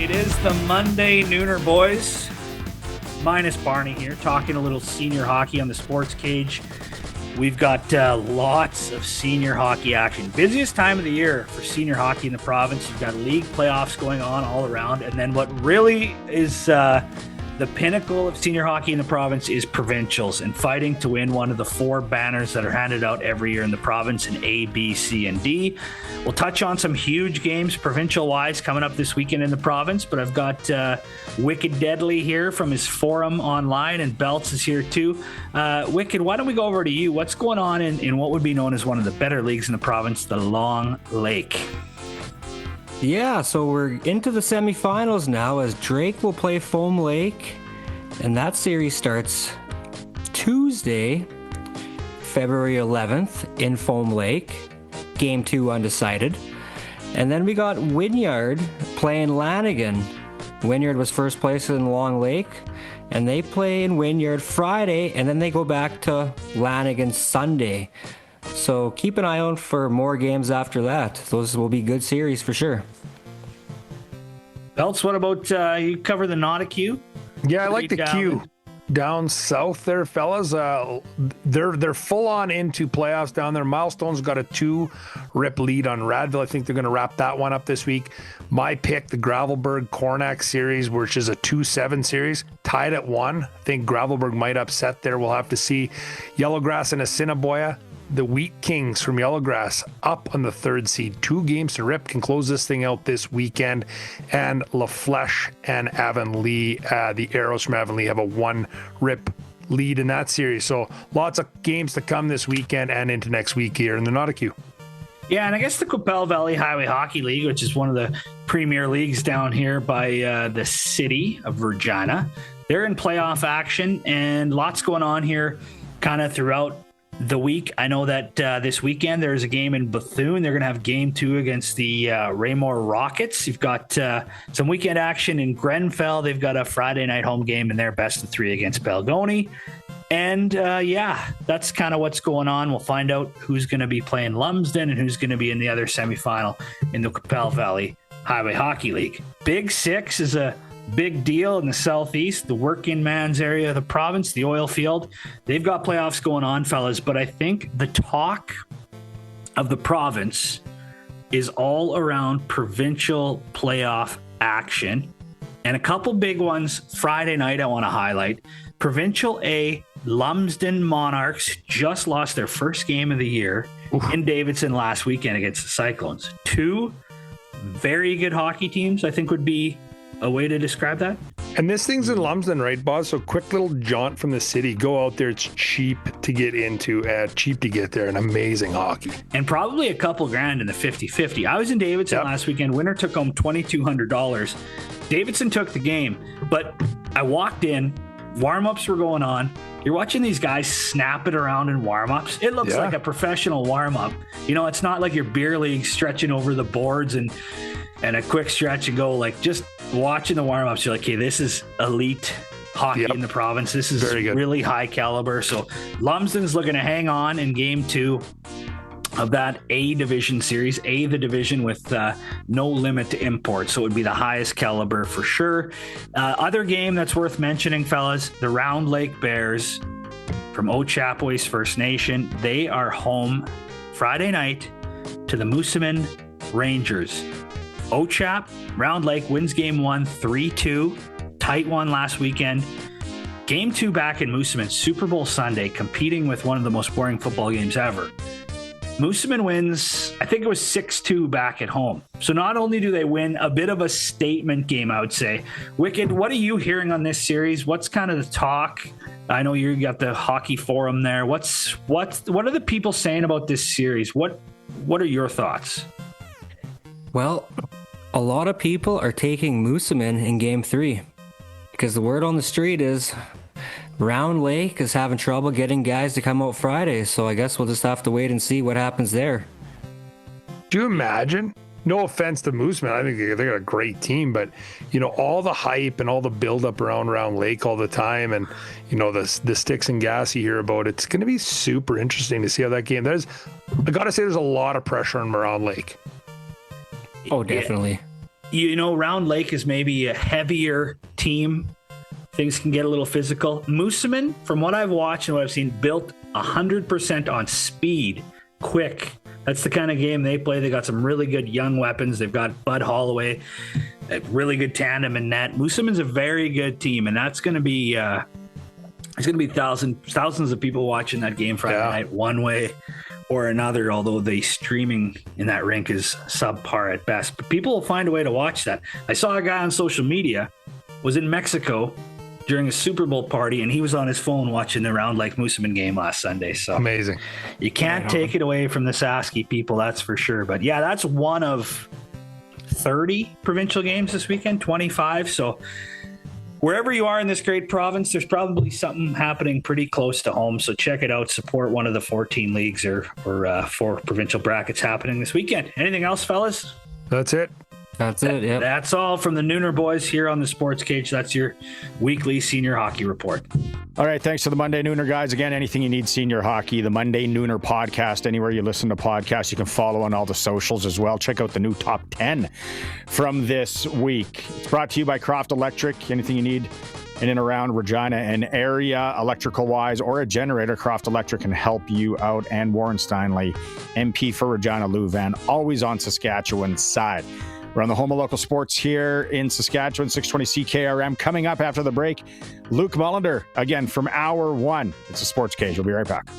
It is the Monday Nooner Boys, minus Barney here, talking a little senior hockey on the SportsCage. We've got lots of senior hockey action. Busiest time of the year for senior hockey in the province. You've got league playoffs going on all around. And then what really is the pinnacle of senior hockey in the province is provincials and fighting to win one of the four banners that are handed out every year in the province in A, B, C, and D. We'll touch on some huge games provincial-wise coming up this weekend in the province, but I've got Wicked Deadly here from his forum online, and Belts is here too. Wicked, why don't we go over to you? What's going on in what would be known as one of the better leagues in the province, the Long Lake? Yeah, so we're into the semifinals now as Drake will play Foam Lake, and that series starts Tuesday, February 11th in Foam Lake, Game 2 undecided. And then we got Wynyard playing Lanigan. Wynyard was first place in Long Lake, and they play in Wynyard Friday, and then they go back to Lanigan Sunday. So keep an eye out for more games after that. Those will be good series for sure. Belts, what about you cover the Nautic? Yeah, I like the Q down south there, fellas. They're full on into playoffs down there. Milestone's got a 2-rip lead on Radville. I think they're going to wrap that one up this week. My pick, the Gravelberg-Cornack series, which is a 2-7 series, tied at 1. I think Gravelberg might upset there. We'll have to see. Yellowgrass and Assiniboia. The Wheat Kings from Yellowgrass up on the 3rd seed. 2 games to rip, can close this thing out this weekend. And La Flèche and Avonlea, the Arrows from Avonlea, have a 1-rip lead in that series. So lots of games to come this weekend and into next week here in the Nautic. Yeah, and I guess the Qu'Appelle Valley Highway Hockey League, which is one of the premier leagues down here by the city of Regina, they're in playoff action, and lots going on here kind of throughout the week. I know that this weekend there's a game in Bethune. They're going to have game 2 against the Raymore Rockets. You've got some weekend action in Grenfell. They've got a Friday night home game in their best of 3 against Balgony. And yeah, that's kind of what's going on. We'll find out who's going to be playing Lumsden and who's going to be in the other semifinal in the Qu'Appelle Valley Highway Hockey League. Big Six is a big deal in the southeast, the working man's area of the province, the oil field. They've got playoffs going on, fellas, but I think the talk of the province is all around provincial playoff action. And a couple big ones Friday night I want to highlight. Provincial A, Lumsden Monarchs just lost their first game of the year in Davidson last weekend against the Cyclones. 2 very good hockey teams, I think would be a way to describe that. And this thing's in Lumsden, right, Boz? So quick little jaunt from the city. Go out there. It's cheap to get into, cheap to get there, and amazing hockey. And probably a couple grand in the 50-50. I was in Davidson last weekend. Winner took home $2,200. Davidson took the game, but I walked in. Warm-ups were going on. You're watching these guys snap it around in warm-ups. It looks like a professional warm-up. You know, it's not like your beer league stretching over the boards and a quick stretch and go. Like, just watching the warm-ups, you're like, okay, this is elite hockey in the province. This is really high caliber. So Lumsden's looking to hang on in game 2 of that A division series. A, the division with no limit to import, so it would be the highest caliber for sure. Other game that's worth mentioning, fellas, the Round Lake Bears from Ochapowace First Nation. They are home Friday night to the Moosomin Rangers. Ochap, Round Lake wins game 1 3-2. Tight one last weekend. Game 2 back in Moosomin, Super Bowl Sunday, competing with one of the most boring football games ever. Moosomin wins, I think it was 6-2 back at home. So not only do they win, a bit of a statement game, I would say. Wicked, what are you hearing on this series? What's kind of the talk? I know you got the hockey forum there. What are the people saying about this series? What are your thoughts? Well, a lot of people are taking Moosomin in game 3 because the word on the street is Round Lake is having trouble getting guys to come out Friday. So I guess we'll just have to wait and see what happens there. Do you imagine? No offense to Mooseman, I think they got a great team, but you know, all the hype and all the buildup around Round Lake all the time, and you know, the sticks and gas you hear about, it's going to be super interesting to see how that game. I got to say, there's a lot of pressure on Round Lake. Oh, definitely. Round Lake is maybe a heavier team. Things can get a little physical. Moosomin, from what I've watched and what I've seen, built 100% on speed, quick. That's the kind of game they play. They got some really good young weapons. They've got Bud Holloway, a really good tandem in net. Moosomin's a very good team, and that's going to be there's going to be thousands of people watching that game Friday night, one way or another, although the streaming in that rink is subpar at best. But people will find a way to watch that. I saw a guy on social media was in Mexico during a Super Bowl party, and he was on his phone watching the Round Lake Moosomin game last Sunday. So amazing. You can't take it away from the Sasky people, that's for sure. But yeah, that's one of 30 provincial games this weekend, 25. So wherever you are in this great province, there's probably something happening pretty close to home. So check it out. Support one of the 14 leagues or 4 provincial brackets happening this weekend. Anything else, fellas? That's it. That's it. Yeah. That's all from the Nooner boys here on the Sports Cage. That's your weekly senior hockey report. All right. Thanks to the Monday Nooner guys. Again, anything you need senior hockey, the Monday Nooner podcast, anywhere you listen to podcasts, you can follow on all the socials as well. Check out the new top 10 from this week. It's brought to you by Croft Electric. Anything you need in and around Regina and area, electrical wise, or a generator, Croft Electric can help you out. And Warren Steinley, MP for Regina Louvain, always on Saskatchewan's side. We're on the home of local sports here in Saskatchewan, 620 CKRM. Coming up after the break, Luke Mullender, again from hour 1. It's a Sports Cage. We'll be right back.